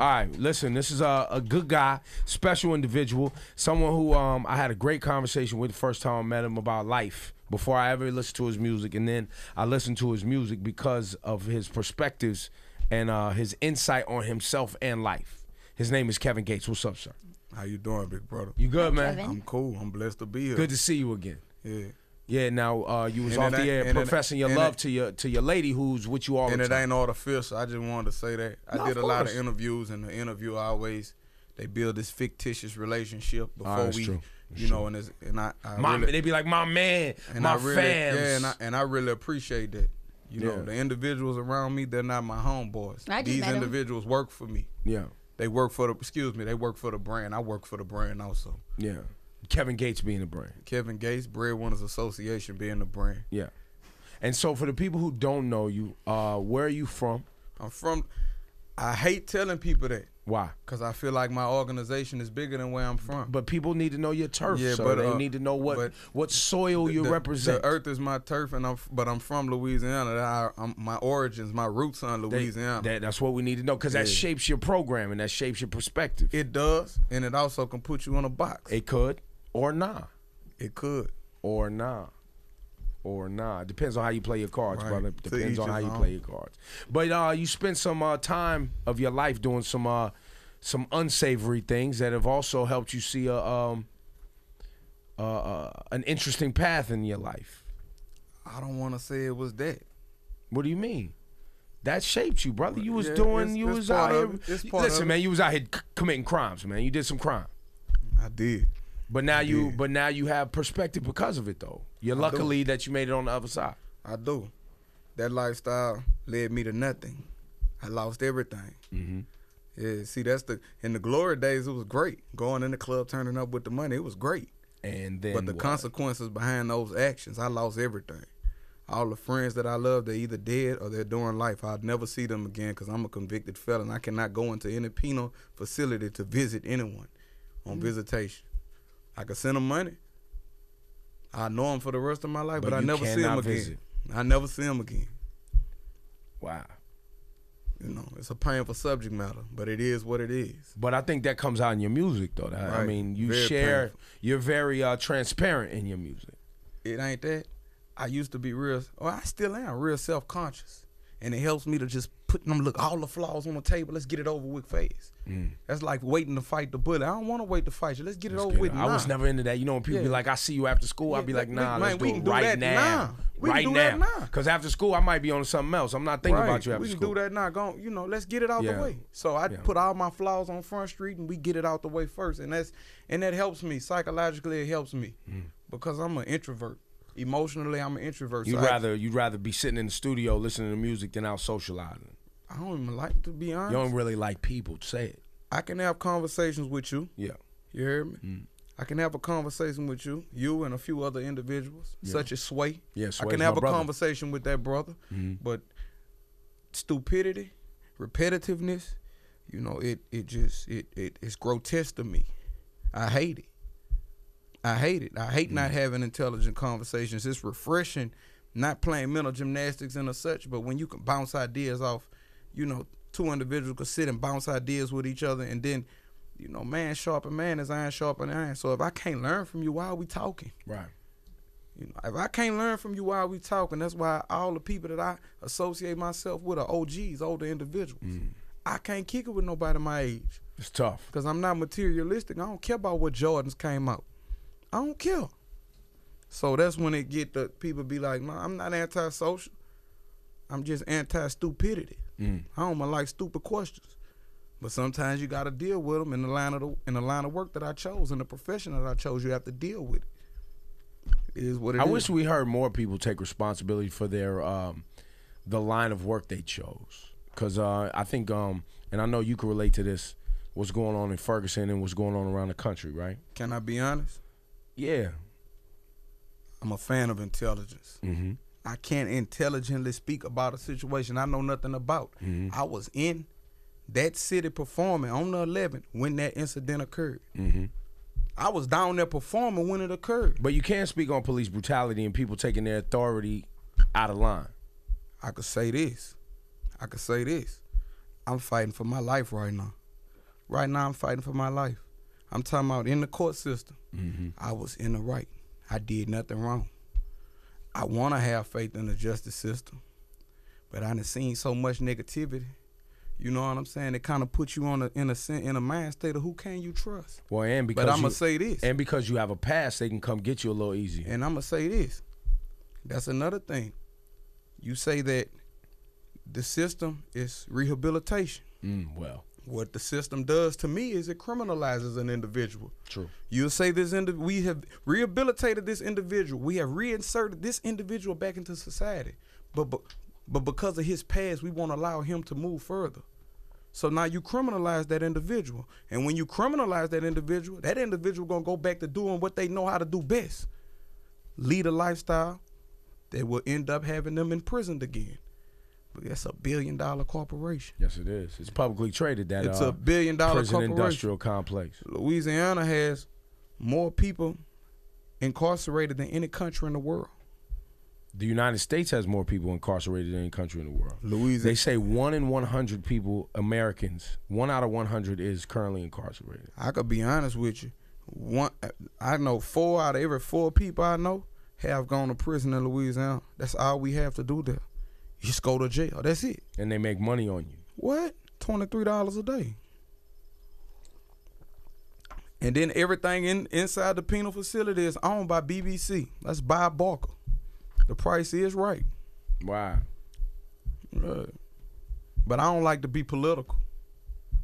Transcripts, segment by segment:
All right, listen, this is a good guy, special individual, someone who I had a great conversation with the first time I met him about life before I ever listened to his music, and then I listened to his music because of his perspectives and his insight on himself and life. His name is Kevin Gates. What's up, sir? How you doing, big brother? You good, man? Kevin. I'm cool. I'm blessed to be here. Good to see you again. Yeah. Yeah, now you was off the air professing your love to your lady who's with you all the time. And it ain't artificial. I just wanted to say that. I did a lot of interviews, and the interview they build this fictitious relationship before they be like, my man, my fans. Yeah, and I really appreciate that. You know, the individuals around me, they're not my homeboys. These individuals work for me. Yeah. They work for they work for the brand. I work for the brand also. Yeah. Kevin Gates being the brand. Kevin Gates, Breadwinners Association being the brand. Yeah. And so for the people who don't know you, where are you from? I hate telling people that. Why? Because I feel like my organization is bigger than where I'm from. But people need to know your turf, so they need to know what soil you represent. The earth is my turf, but I'm from Louisiana. My origins, my roots are in Louisiana. That's what we need to know, because that shapes your program and that shapes your perspective. It does, and it also can put you in a box. It could, or nah. It could. Or nah. Or nah. It depends on how you play your cards, brother. It depends on how you play your cards. But you spent some time of your life doing some unsavory things that have also helped you see an interesting path in your life. I don't want to say it was that. What do you mean? That shaped you, brother. You was doing. You was out here. Listen, man. You was out here committing crimes, man. You did some crime. I did. But now you have perspective because of it, though. You're luckily that you made it on the other side. I do. That lifestyle led me to nothing. I lost everything. Mm-hmm. Yeah, see, in the glory days, it was great. Going in the club, turning up with the money, it was great. And then but the consequences behind those actions, I lost everything. All the friends that I love, they're either dead or they're doing life. I'll never see them again because I'm a convicted felon. I cannot go into any penal facility to visit anyone on visitation. I can send them money. I know them for the rest of my life, but I never see them again. I never see them again. Wow. You know, it's a painful subject matter, but it is what it is. But I think that comes out in your music, though. Right. I mean, you're very transparent in your music. It ain't that. I used to be I still am real self-conscious. And it helps me to just put them, look, all the flaws on the table. Let's get it over with fast. That's like waiting to fight the bullet. I don't want to wait to fight you. Let's get it over with now. I was never into that. You know, when people be like, I see you after school, I'd be like, nah, let's do it right now. Right now. Because after school, I might be on something else. I'm not thinking about you after school. We can do that now. Let's get it out the way. So I put all my flaws on Front Street and we get it out the way first. And that helps me. Psychologically, it helps me. Because I'm an introvert. Emotionally, I'm an introvert. You'd rather be sitting in the studio listening to music than out socializing. I don't even like to be honest. You don't really like people. Say it. I can have conversations with you. Yeah. You hear me? I can have a conversation with you and a few other individuals, such as Sway. Yeah, Sway's I can have a brother. conversation with that brother. But stupidity, repetitiveness, it's grotesque to me. I hate it. I hate not having intelligent conversations. It's refreshing, not playing mental gymnastics and such, but when you can bounce ideas off, two individuals can sit and bounce ideas with each other, and then, man sharpen man as iron sharpen iron. So if I can't learn from you, why are we talking? Right. If I can't learn from you, why are we talking? That's why all the people that I associate myself with are OGs, older individuals. I can't kick it with nobody my age. It's tough. Because I'm not materialistic. I don't care about what Jordans came out. I don't care. So that's when it get the people be like, no, I'm not antisocial. I'm just anti-stupidity. I don't like stupid questions. But sometimes you got to deal with them in the line of work that I chose, in the profession that I chose. You have to deal with it. It is what it is. I wish we heard more people take responsibility for their the line of work they chose. Because I think, and I know you can relate to this, what's going on in Ferguson and what's going on around the country, right? Can I be honest? Yeah. I'm a fan of intelligence. I can't intelligently speak about a situation I know nothing about. I was in that city performing on the 11th when that incident occurred. I was down there performing when it occurred. But you can't speak on police brutality and people taking their authority out of line. I could say this. I'm fighting for my life right now. Right now, I'm fighting for my life. I'm talking about in the court system. Mm-hmm. I was in the right. I did nothing wrong. I want to have faith in the justice system, but I done seen so much negativity. You know what I'm saying? It kind of puts you on in a mind state of who can you trust. Well, and because but I'm gonna say this, and because you have a past, they can come get you a little easier. and I'm gonna say this. That's another thing. You say that the system is rehabilitation. Well, what the system does to me is it criminalizes an individual. True. You'll say we have rehabilitated this individual. We have reinserted this individual back into society. But because of his past, we won't allow him to move further. So now you criminalize that individual. And when you criminalize that individual gonna go back to doing what they know how to do best. Lead a lifestyle that will end up having them imprisoned again. But that's $1 billion corporation. Yes, it is. It's publicly traded. That it's $1 billion prison corporation. industrial complex. Louisiana has more people incarcerated than any country in the world. The United States has more people incarcerated than any country in the world. Louisiana. They say 1 in 100 people, Americans, 1 out of 100 is currently incarcerated. I could be honest with you. I know 4 out of every 4 people I know have gone to prison in Louisiana. That's all we have to do there. You just go to jail. That's it. And they make money on you. What? $23 a day. And then everything inside the penal facility is owned by BBC. That's Bob Barker. The price is right. Wow. But I don't like to be political.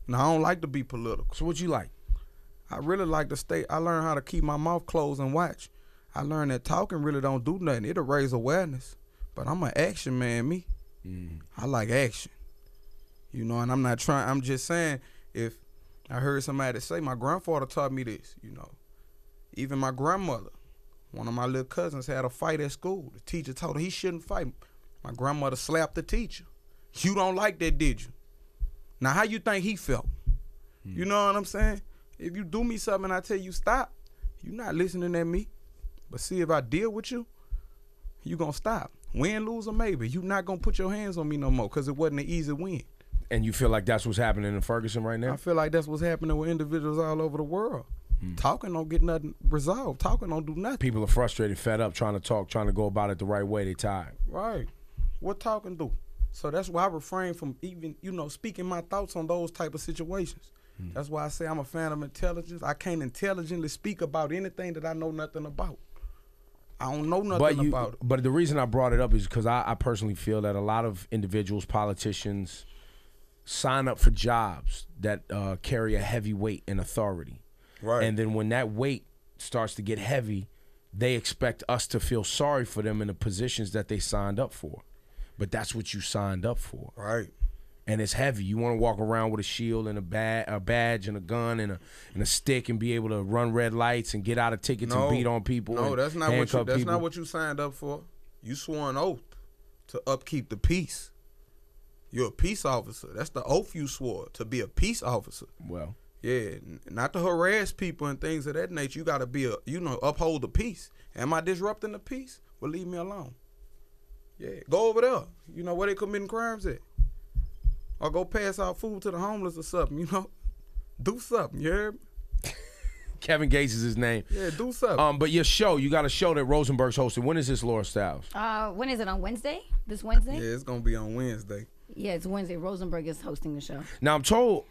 No, I don't like to be political. So what you like? I really like to stay. I learned how to keep my mouth closed and watch. I learned that talking really don't do nothing. It'll raise awareness. But I'm an action man, me. I like action. You know, and I'm just saying, if I heard somebody say, my grandfather taught me this, you know. Even my grandmother, one of my little cousins had a fight at school. The teacher told her he shouldn't fight. My grandmother slapped the teacher. You don't like that, did you? Now, how you think he felt? You know what I'm saying? If you do me something and I tell you stop, you're not listening at me. But see, if I deal with you, you gonna stop. Win, lose, or maybe. You not gonna put your hands on me no more because it wasn't an easy win. And you feel like that's what's happening in Ferguson right now? I feel like that's what's happening with individuals all over the world. Talking don't get nothing resolved. Talking don't do nothing. People are frustrated, fed up, trying to talk, trying to go about it the right way. They tired. Right. What talking do? So that's why I refrain from even, speaking my thoughts on those type of situations. That's why I say I'm a fan of intelligence. I can't intelligently speak about anything that I know nothing about. I don't know nothing about it. But the reason I brought it up is because I personally feel that a lot of individuals, politicians, sign up for jobs that carry a heavy weight and authority. Right. And then when that weight starts to get heavy, they expect us to feel sorry for them in the positions that they signed up for. But that's what you signed up for. Right. And it's heavy. You want to walk around with a shield and a badge and a gun and a stick and be able to run red lights and get out of tickets and beat on people. No, and that's not handcuff what you signed up for. You swore an oath to upkeep the peace. You're a peace officer. That's the oath you swore, to be a peace officer. Well, yeah, not to harass people and things of that nature. You got to be uphold the peace. Am I disrupting the peace? Well, leave me alone. Yeah, go over there. You know where they committing crimes at? Or go pass out food to the homeless or something, Do something, you hear me? Kevin Gates is his name. Yeah, do something. But your show, you got a show that Rosenberg's hosting. When is this, Laura Styles? When is it, on Wednesday? This Wednesday? Yeah, it's going to be on Wednesday. Yeah, it's Wednesday. Rosenberg is hosting the show. Now, I'm told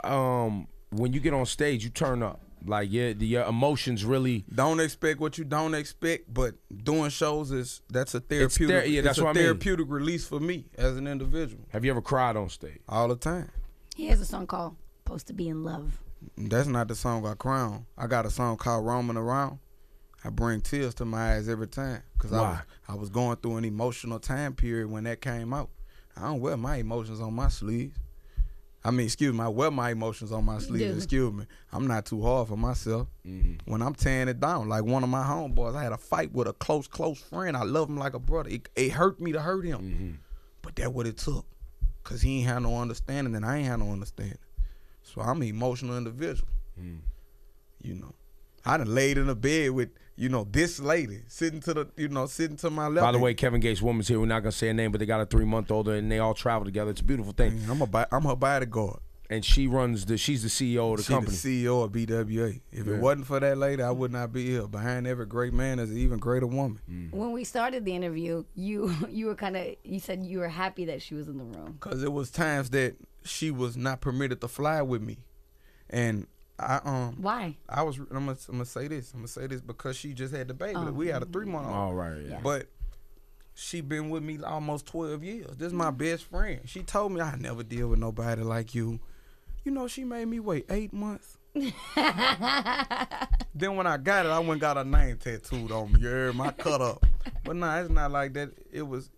when you get on stage, you turn up. Like, your emotions really... Don't expect what you don't expect, but doing shows that's a therapeutic. That's what I mean. Therapeutic release for me as an individual. Have you ever cried on stage? All the time. He has a song called "Supposed to Be in Love." That's not the song I cry on. I got a song called "Roaming Around." I bring tears to my eyes every time because I was going through an emotional time period when that came out. I don't wear my emotions on my sleeves. I wear my emotions on my sleeves. Excuse me. I'm not too hard for myself. When I'm tearing it down, like one of my homeboys, I had a fight with a close friend. I love him like a brother. It hurt me to hurt him. But that's what it took. Because he ain't had no understanding and I ain't had no understanding. So I'm an emotional individual. I done laid in a bed with, this lady sitting to my left. By the way, Kevin Gates' woman's here. We're not gonna say her name, but they got a 3-month-old and they all travel together. It's a beautiful thing. I'm her bodyguard. And she's the CEO of the company. She's the CEO of BWA. If it wasn't for that lady, I would not be here. Behind every great man is an even greater woman. When we started the interview, you said you were happy that she was in the room. Because it was times that she was not permitted to fly with me. And Why? I'm gonna say this. I'm gonna say this because she just had the baby. We had a 3-month-old. All right, yeah. But she been with me almost 12 years. This is my best friend. She told me I never deal with nobody like you. You know, she made me wait 8 months. Then when I got it, I went and got her name tattooed on me. Yeah, my cut up. But nah, it's not like that.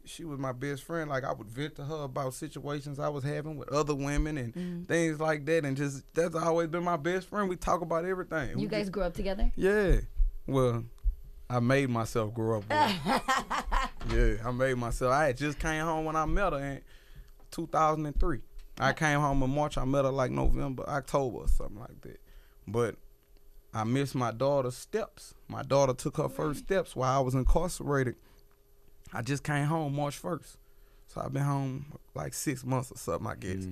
She was my best friend. Like, I would vent to her about situations I was having with other women and things like that. And just, that's always been my best friend. We talk about everything. You guys grew up together? Yeah. Well, I made myself grow up with her. Yeah, I made myself. I had just came home when I met her in 2003. I came home in March. I met her like November, October or something like that. But I missed my daughter's steps. My daughter took her first steps while I was incarcerated. I just came home March 1st. So I've been home like 6 months or something, I guess.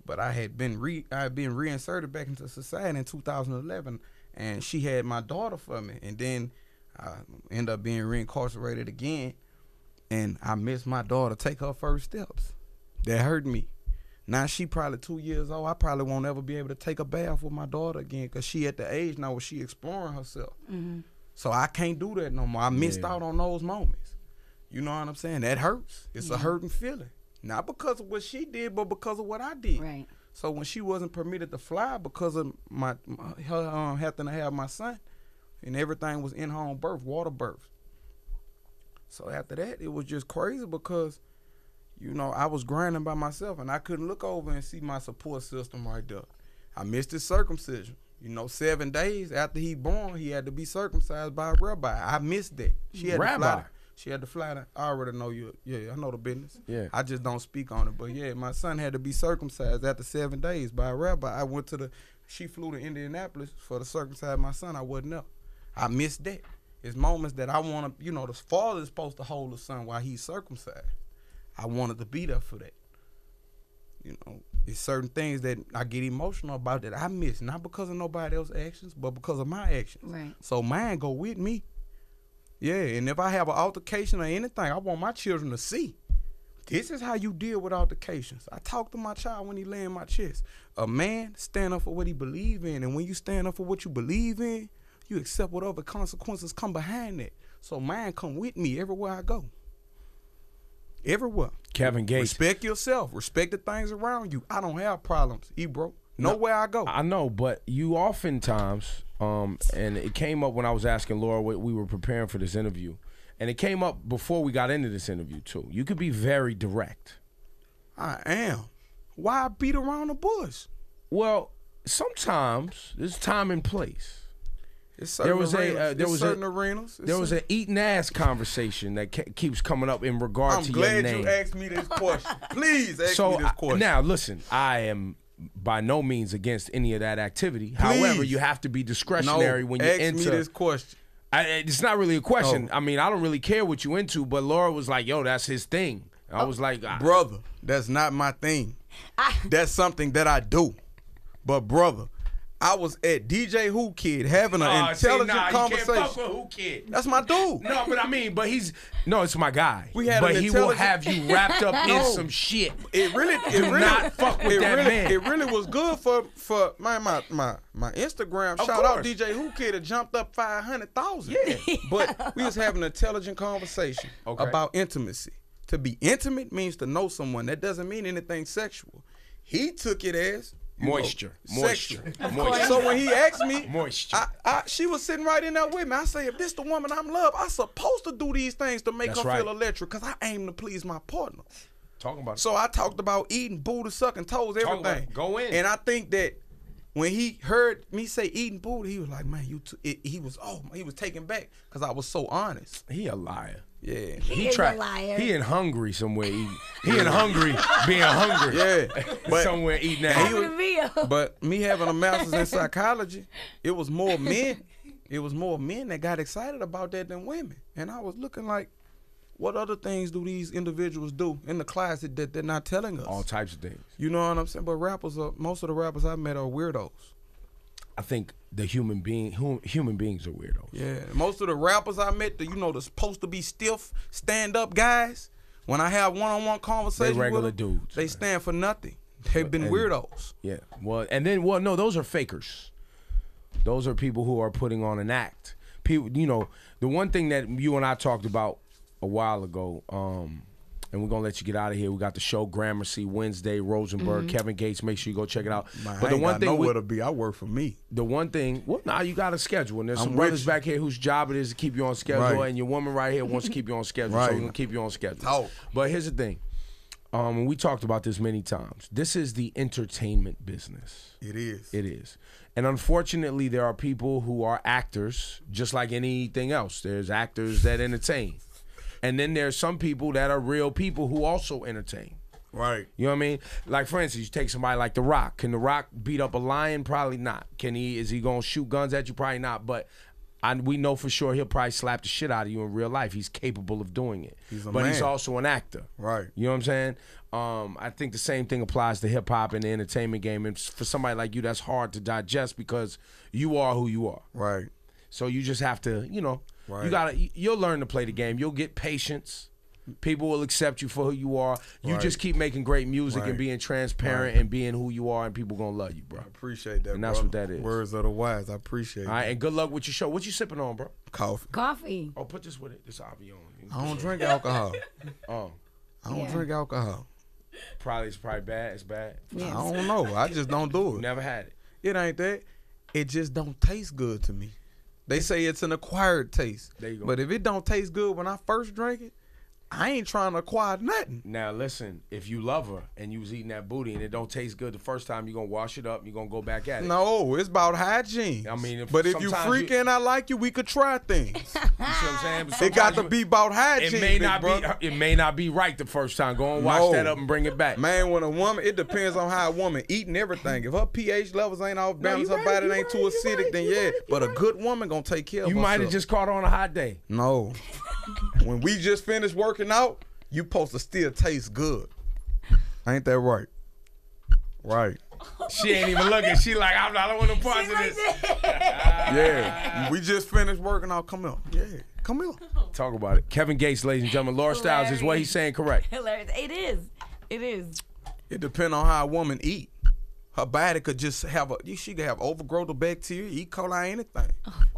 But I had been reinserted back into society in 2011, and she had my daughter for me. And then I ended up being reincarcerated again, and I missed my daughter take her first steps. That hurt me. Now she probably 2 years old. I probably won't ever be able to take a bath with my daughter again because she at the age now where she exploring herself. So I can't do that no more. I missed out on those moments. You know what I'm saying? That hurts. It's a hurting feeling. Not because of what she did, but because of what I did. Right. So when she wasn't permitted to fly because of her having to have my son, and everything was in-home birth, water birth. So after that, it was just crazy because, you know, I was grinding by myself, and I couldn't look over and see my support system right there. I missed his circumcision. You know, 7 days after he born, he had to be circumcised by a rabbi. I missed that. She had to fly. I already know you. Yeah, I know the business. Yeah. I just don't speak on it. But yeah, my son had to be circumcised after 7 days by a rabbi. She flew to Indianapolis for to circumcise my son. I wasn't there. I missed that. It's moments that I want to, you know, the father is supposed to hold the son while he's circumcised. I wanted to be there for that. You know, it's certain things that I get emotional about that I miss, not because of nobody else's actions, but because of my actions. Right. So mine go with me. Yeah, and if I have an altercation or anything, I want my children to see. This is how you deal with altercations. I talk to my child when he lay in my chest. A man stand up for what he believe in, and when you stand up for what you believe in, you accept whatever consequences come behind that. So mine come with me everywhere I go. Everywhere. Kevin Gates. Respect yourself. Respect the things around you. I don't have problems, bro. Nowhere I go. I know, but you oftentimes, and it came up when I was asking Laura what we were preparing for this interview, and it came up before we got into this interview too. You could be very direct. I am. Why beat around the bush? Well, sometimes there's time and place. There was certain arenas. There was an eating ass conversation that keeps coming up in regard to your name. I'm glad you asked me this question. Please ask me this question. Now, listen, I am by no means against any of that activity. Please. However, you have to be discretionary when you enter. Ask me this question. It's not really a question. I mean, I don't really care what you into, but Laura was like, yo, that's his thing. I was like, brother, that's not my thing. That's something that I do. But brother, I was at DJ Who Kid having an intelligent conversation. You can't fuck with Who Kid. That's my dude. No, but I mean, it's my guy. But he will have you wrapped up in some shit. It really not fuck with that man. It really was good for my Instagram. Shout out DJ Who Kid. It jumped up 500,000. Yeah. But we was having an intelligent conversation about intimacy. To be intimate means to know someone. That doesn't mean anything sexual. He took it as moisture. So when he asked me, moisture. She was sitting right in there with me. I say, if this the woman I'm love, I'm supposed to do these things to make her feel electric because I aim to please my partner. Talking about it. So I talked about eating, booty, sucking toes, everything. Go in. And I think that when he heard me say eating booty, he was like, man, he was taken back because I was so honest. He a liar. Yeah. He is a liar. He in Hungary somewhere eating. He in Hungary being hungry. Yeah. But somewhere eating that. But me having a master's in psychology, it was more men. It was more men that got excited about that than women. And I was looking like, What other things do these individuals do in the closet that they're not telling us? All types of things. You know what I'm saying? But most of the rappers I met are weirdos. I think the human beings are weirdos. Yeah, most of the rappers I met, the supposed to be stiff, stand-up guys, when I have one-on-one conversations They regular with them, dudes. they stand for nothing. They've been weirdos. Yeah. No, those are fakers. Those are people who are putting on an act. People, the one thing that you and I talked about a while ago, and we're gonna let you get out of here. We got the show Gramercy Wednesday, Rosenberg, Kevin Gates. Make sure you go check it out. Man, but the one thing nowhere to be. I work for me. The one thing, now you got a schedule, and there's some I'm brothers rich. back here whose job it is to keep you on schedule, Right. and your woman right here wants to keep you on schedule, so Right. we're gonna keep you on schedule. Talk. But here's the thing, and we talked about this many times. This is the entertainment business. It is. It is. And unfortunately, there are people who are actors, just like anything else. There's actors that entertain. And then there's some people that are real people who also entertain. Right. You know what I mean? Like, for instance, you take somebody like The Rock. Can The Rock beat up a lion? Probably not. Is he going to shoot guns at you? Probably not. But we know for sure he'll probably slap the shit out of you in real life. He's capable of doing it. He's also an actor. Right. You know what I'm saying? I think the same thing applies to hip hop and the entertainment game. And for somebody like you, that's hard to digest because you are who you are. Right. So you just have to, Right. you'll learn to play the game. You'll get patience. People will accept you for who you are. You Right. just keep making great music Right. and being transparent Right. and being who you are, and people gonna love you, bro. I appreciate that, And that's brother. what that is. Words of the wise. I appreciate it. All right, and good luck with your show. What you sipping on, bro? Coffee. Coffee. Oh, put this with it. This Avion. I don't drink alcohol. Oh, I don't Yeah. drink alcohol. it's probably bad. It's bad. Yes. I don't know. I just don't do it. Never had it. It ain't that. It just don't taste good to me. They say it's an acquired taste. There you go. But if it don't taste good when I first drank it, I ain't trying to acquire nothing. Now listen, if you love her and you was eating that booty and it don't taste good the first time, you're gonna wash it up and you're gonna go back at it. No, it's about hygiene. I mean, but if you sometimes freak and I like you, we could try things. You see what I'm saying? But It got sometimes to be about hygiene. It may big not brother. be. It may not be right the first time. Go and wash No. that up and bring it back. Man, when a woman, it depends on how a woman eating everything. If her pH levels ain't off balance, you her right, body you ain't right, too you acidic, right, then you yeah. right, you But a right. good woman gonna take care of You herself. might have just caught on a hot day. No. When we just finished working out, you supposed to still taste good. Ain't that right? Right. She ain't even looking. She like, I don't want no parts of this. Yeah. We just finished working out. Come here. Yeah. Come here. Talk about it. Kevin Gates, ladies and gentlemen. Laura Styles is what he's saying correct. Hilarious. It is. It is. It depends on how a woman eat. Her body could just have she could have overgrowth of bacteria, E. coli, anything.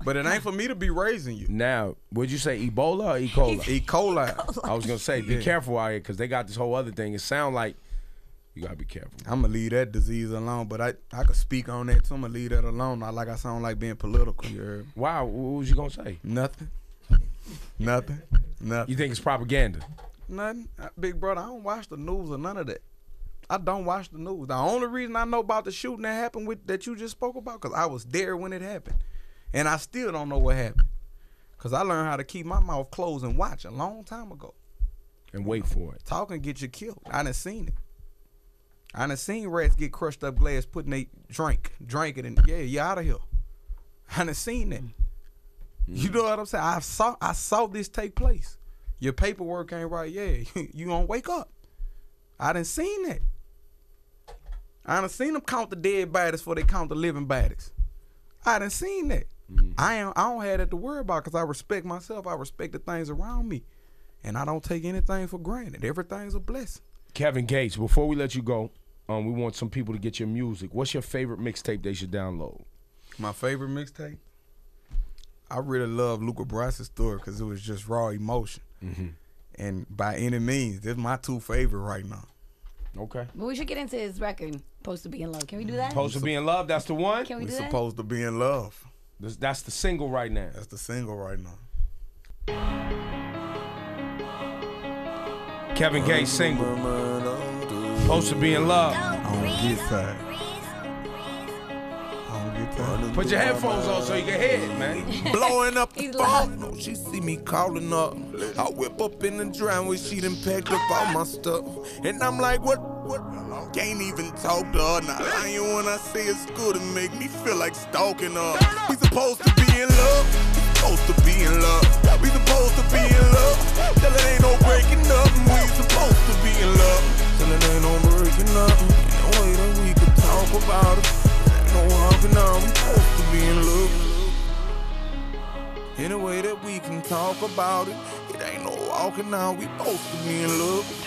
But it ain't for me to be raising you. Now, would you say Ebola or E. coli? E. coli. I was gonna say, be Yeah. careful out here because they got this whole other thing. It sound like you gotta be careful. I'm gonna leave that disease alone, but I could speak on that too. I'm gonna leave that alone. Not like I sound like being political. You heard? Wow, what was you gonna say? Nothing. Nothing. Nothing. You think it's propaganda? Nothing. Big brother, I don't watch the news or none of that. I don't watch the news. The only reason I know about the shooting that happened that you just spoke about, because I was there when it happened. And I still don't know what happened. Because I learned how to keep my mouth closed and watch a long time ago. And wait for it. Talking get you killed. I done seen it. I done seen rats get crushed up glass, putting they drink it, and yeah, you out of here. I done seen that. You know what I'm saying? I saw this take place. Your paperwork ain't right. Yeah, you gonna wake up. I done seen that. I done seen them count the dead bodies before they count the living bodies. I done seen that. I don't have that to worry about because I respect myself. I respect the things around me. And I don't take anything for granted. Everything's a blessing. Kevin Gates, before we let you go, we want some people to get your music. What's your favorite mixtape they should download? My favorite mixtape? I really love Luca Brasi's story because it was just raw emotion. And by any means, this is my two favorite right now. Okay. But we should get into his record, Supposed to Be in Love. Can we do that? Supposed to Be in Love, that's the one? Can we We're do that? supposed to be in love. That's the single right now. That's the single right now. Kevin Gates single. Supposed to Be in Love. I don't get tired. I don't get tired. Put your headphones on so you can hear it, man. Blowing up the He's loud. phone. She see me calling up. I whip up in the driveway. She done packed up all my stuff. And I'm like, what? Can't even talk to her. Not lying when I say it's good. It make me feel like stalking her. We supposed to be in love. supposed to be in love. We supposed to be in love. Till it ain't no breaking up. We supposed to be in love. Till it ain't no breaking up. Ain't no way that we could talk about it. Ain't no walking on. We supposed to be in love. In a way that we can talk about it. It ain't no walking out. We supposed to be in love.